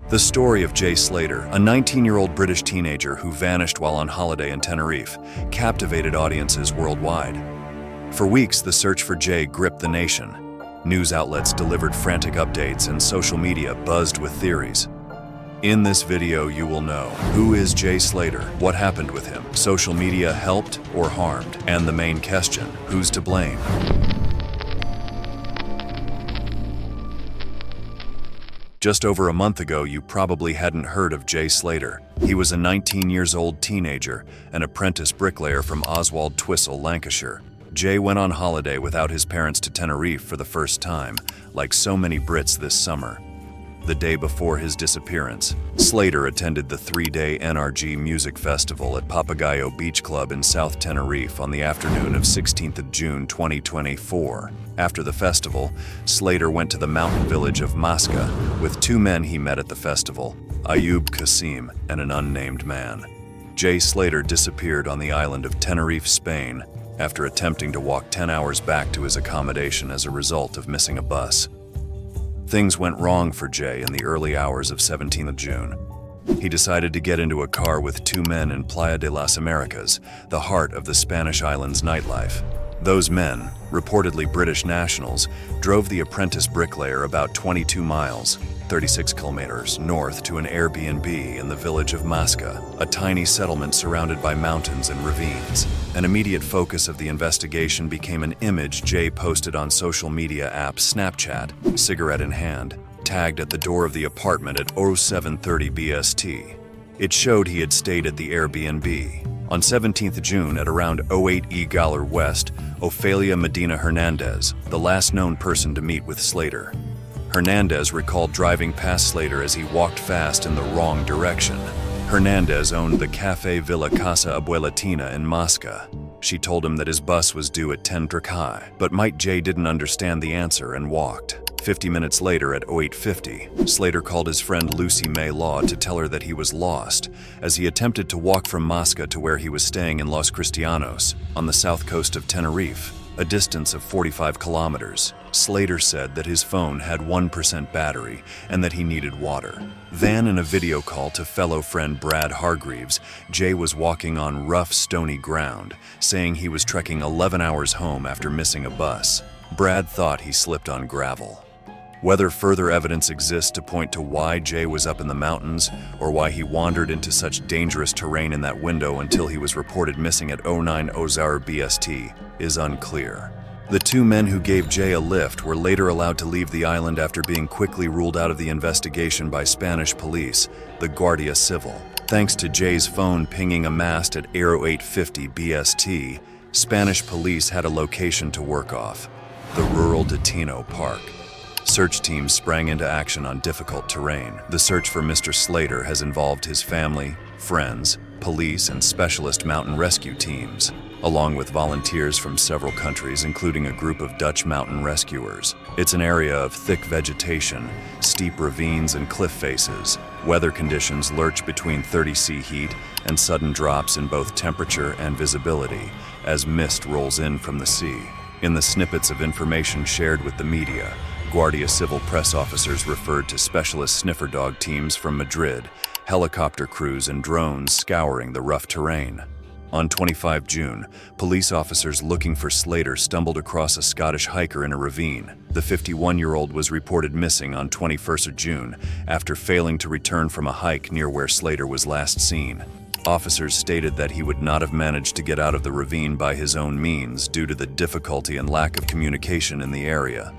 The story of Jay Slater, a 19-year-old British teenager who vanished while on holiday in Tenerife, captivated audiences worldwide. For weeks, the search for Jay gripped the nation. News outlets delivered frantic updates and social media buzzed with theories. In this video, you will know who is Jay Slater, what happened with him, social media helped or harmed, and the main question, who's to blame? Just over a month ago, you probably hadn't heard of Jay Slater. He was a 19-year-old teenager, an apprentice bricklayer from Oswald Twistle, Lancashire. Jay went on holiday without his parents to Tenerife for the first time, like so many Brits this summer. The day before his disappearance, Slater attended the 3-day NRG Music Festival at Papagayo Beach Club in South Tenerife on the afternoon of 16th of June 2024. After the festival, Slater went to the mountain village of Masca with two men he met at the festival, Ayub Qasim and an unnamed man. Jay Slater disappeared on the island of Tenerife, Spain, after attempting to walk 10 hours back to his accommodation as a result of missing a bus. Things went wrong for Jay in the early hours of 17th of June. He decided to get into a car with two men in Playa de las Americas, the heart of the Spanish island's nightlife. Those men, reportedly British nationals, drove the apprentice bricklayer about 22 miles, 36 kilometers, north to an Airbnb in the village of Masca, a tiny settlement surrounded by mountains and ravines. An immediate focus of the investigation became an image Jay posted on social media app Snapchat, cigarette in hand, tagged at the door of the apartment at 0730 BST. It showed he had stayed at the Airbnb. On 17th June at around 08 E Galler West, Ofelia Medina Hernandez, the last known person to meet with Slater. Hernandez recalled driving past Slater as he walked fast in the wrong direction. Hernandez owned the Café Villa Casa Abuelatina in Masca. She told him that his bus was due at 10:30, but Mike Jay didn't understand the answer and walked. 50 minutes later at 08:50, Slater called his friend Lucy May Law to tell her that he was lost, as he attempted to walk from Masca to where he was staying in Los Cristianos, on the south coast of Tenerife, a distance of 45 kilometers. Slater said that his phone had 1% battery and that he needed water. Then, in a video call to fellow friend Brad Hargreaves, Jay was walking on rough, stony ground, saying he was trekking 11 hours home after missing a bus. Brad thought he slipped on gravel. Whether further evidence exists to point to why Jay was up in the mountains or why he wandered into such dangerous terrain in that window until he was reported missing at 09:00 BST is unclear. The two men who gave Jay a lift were later allowed to leave the island after being quickly ruled out of the investigation by Spanish police, the Guardia Civil. Thanks to Jay's phone pinging a mast at 0850 BST, Spanish police had a location to work off: the rural Destino Park. Search teams sprang into action on difficult terrain. The search for Mr. Slater has involved his family, friends, police, and specialist mountain rescue teams, along with volunteers from several countries, including a group of Dutch mountain rescuers. It's an area of thick vegetation, steep ravines, and cliff faces. Weather conditions lurch between 30°C heat and sudden drops in both temperature and visibility as mist rolls in from the sea. In the snippets of information shared with the media, Guardia Civil press officers referred to specialist sniffer dog teams from Madrid, helicopter crews, and drones scouring the rough terrain. On 25 June, police officers looking for Slater stumbled across a Scottish hiker in a ravine. The 51-year-old was reported missing on 21st of June after failing to return from a hike near where Slater was last seen. Officers stated that he would not have managed to get out of the ravine by his own means due to the difficulty and lack of communication in the area.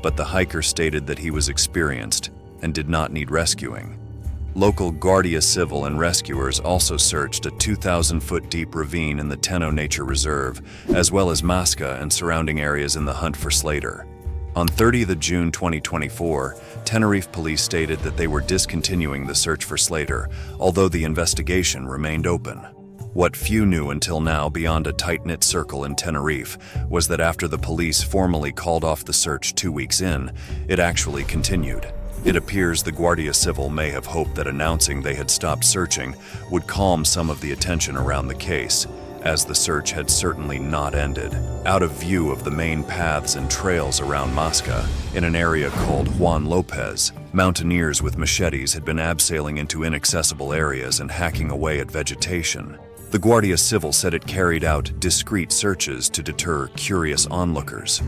But the hiker stated that he was experienced and did not need rescuing. Local Guardia Civil and rescuers also searched a 2,000-foot deep ravine in the Teno Nature Reserve, as well as Masca and surrounding areas in the hunt for Slater. On 30th June 2024, Tenerife police stated that they were discontinuing the search for Slater, although the investigation remained open. What few knew until now beyond a tight-knit circle in Tenerife was that after the police formally called off the search 2 weeks in, it actually continued. It appears the Guardia Civil may have hoped that announcing they had stopped searching would calm some of the attention around the case, as the search had certainly not ended. Out of view of the main paths and trails around Mosca, in an area called Juan Lopez, mountaineers with machetes had been abseiling into inaccessible areas and hacking away at vegetation. The Guardia Civil said it carried out discreet searches to deter curious onlookers.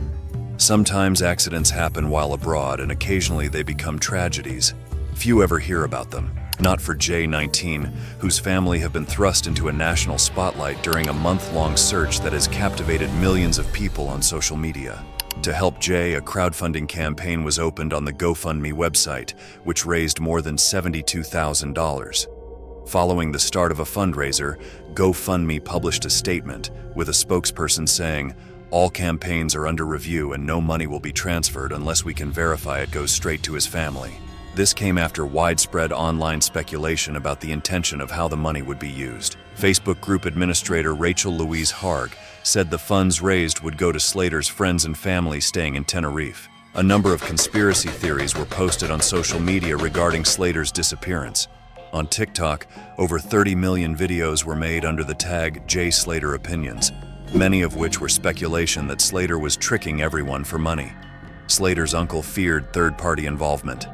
Sometimes accidents happen while abroad, and occasionally they become tragedies. Few ever hear about them. Not for Jay, 19, whose family have been thrust into a national spotlight during a month-long search that has captivated millions of people on social media. To help Jay, a crowdfunding campaign was opened on the GoFundMe website, which raised more than $72,000. Following the start of a fundraiser, GoFundMe published a statement, with a spokesperson saying, "All campaigns are under review and no money will be transferred unless we can verify it goes straight to his family." This came after widespread online speculation about the intention of how the money would be used. Facebook group administrator Rachel Louise Harg said the funds raised would go to Slater's friends and family staying in Tenerife. A number of conspiracy theories were posted on social media regarding Slater's disappearance. On TikTok, over 30 million videos were made under the tag Jay Slater Opinions, many of which were speculation that Slater was tricking everyone for money. Slater's uncle feared third-party involvement.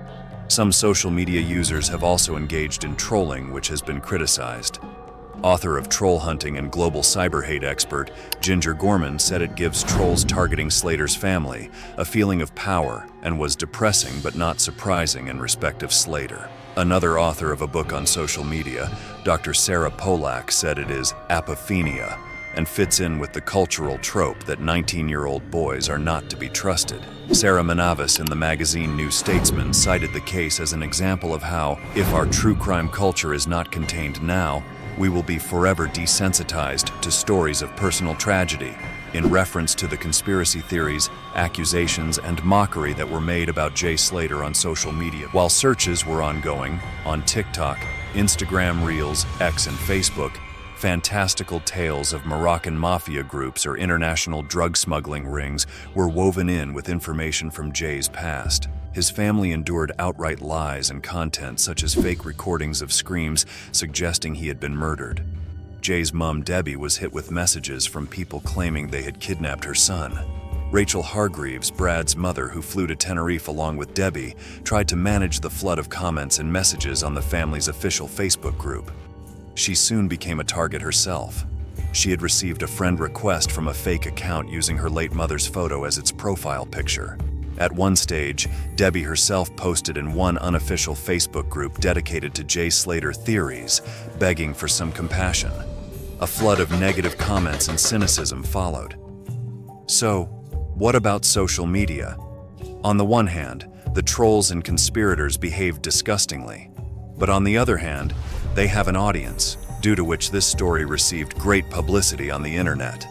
Some social media users have also engaged in trolling, which has been criticized. Author of Troll Hunting and global cyber hate expert, Ginger Gorman said it gives trolls targeting Slater's family a feeling of power and was depressing but not surprising in respect of Slater. Another author of a book on social media, Dr. Sarah Polak, said it is apophenia and fits in with the cultural trope that 19-year-old boys are not to be trusted. Sarah Manavis in the magazine New Statesman cited the case as an example of how, if our true crime culture is not contained now, we will be forever desensitized to stories of personal tragedy, in reference to the conspiracy theories, accusations, and mockery that were made about Jay Slater on social media. While searches were ongoing on TikTok, Instagram Reels, X, and Facebook, fantastical tales of Moroccan mafia groups or international drug smuggling rings were woven in with information from Jay's past. His family endured outright lies and content such as fake recordings of screams suggesting he had been murdered. Jay's mom, Debbie, was hit with messages from people claiming they had kidnapped her son. Rachel Hargreaves, Brad's mother, who flew to Tenerife along with Debbie, tried to manage the flood of comments and messages on the family's official Facebook group. She soon became a target herself. She had received a friend request from a fake account using her late mother's photo as its profile picture. At one stage, Debbie herself posted in one unofficial Facebook group dedicated to Jay Slater theories, begging for some compassion. A flood of negative comments and cynicism followed. So, what about social media? On the one hand, the trolls and conspirators behaved disgustingly. But on the other hand, they have an audience, due to which this story received great publicity on the internet.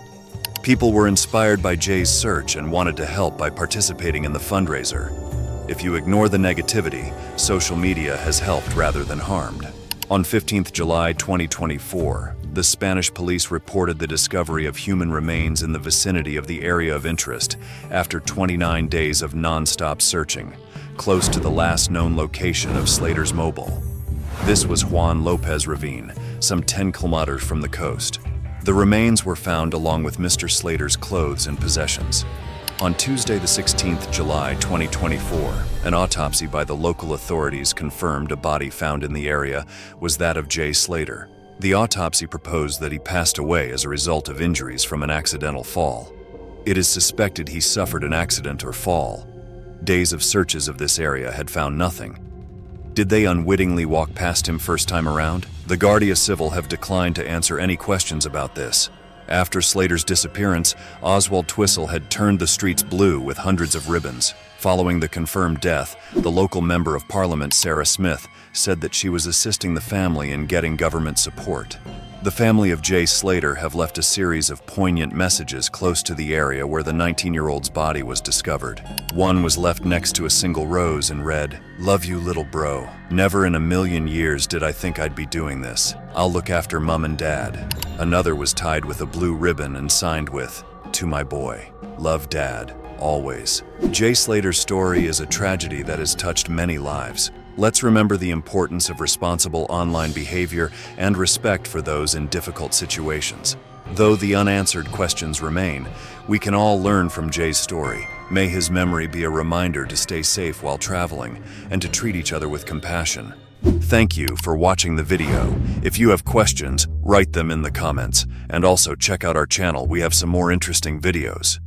People were inspired by Jay's search and wanted to help by participating in the fundraiser. If you ignore the negativity, social media has helped rather than harmed. On 15th July 2024, the Spanish police reported the discovery of human remains in the vicinity of the area of interest after 29 days of non-stop searching, close to the last known location of Slater's mobile. This was Juan Lopez Ravine, some 10 kilometers from the coast. The remains were found along with Mr. Slater's clothes and possessions. On Tuesday, the 16th July 2024, an autopsy by the local authorities confirmed a body found in the area was that of Jay Slater. The autopsy proposed that he passed away as a result of injuries from an accidental fall. It is suspected he suffered an accident or fall. Days of searches of this area had found nothing. Did they unwittingly walk past him first time around? The Guardia Civil have declined to answer any questions about this. After Slater's disappearance, Oswald Twistle had turned the streets blue with hundreds of ribbons. Following the confirmed death, the local member of parliament, Sarah Smith, said that she was assisting the family in getting government support. The family of Jay Slater have left a series of poignant messages close to the area where the 19-year-old's body was discovered. One was left next to a single rose and read, "Love you, little bro. Never in a million years did I think I'd be doing this. I'll look after mom and dad." Another was tied with a blue ribbon and signed with, "To my boy. Love, Dad. Always." Jay Slater's story is a tragedy that has touched many lives. Let's remember the importance of responsible online behavior and respect for those in difficult situations. Though the unanswered questions remain, we can all learn from Jay's story. May his memory be a reminder to stay safe while traveling and to treat each other with compassion. Thank you for watching the video. If you have questions, write them in the comments. And also check out our channel, we have some more interesting videos.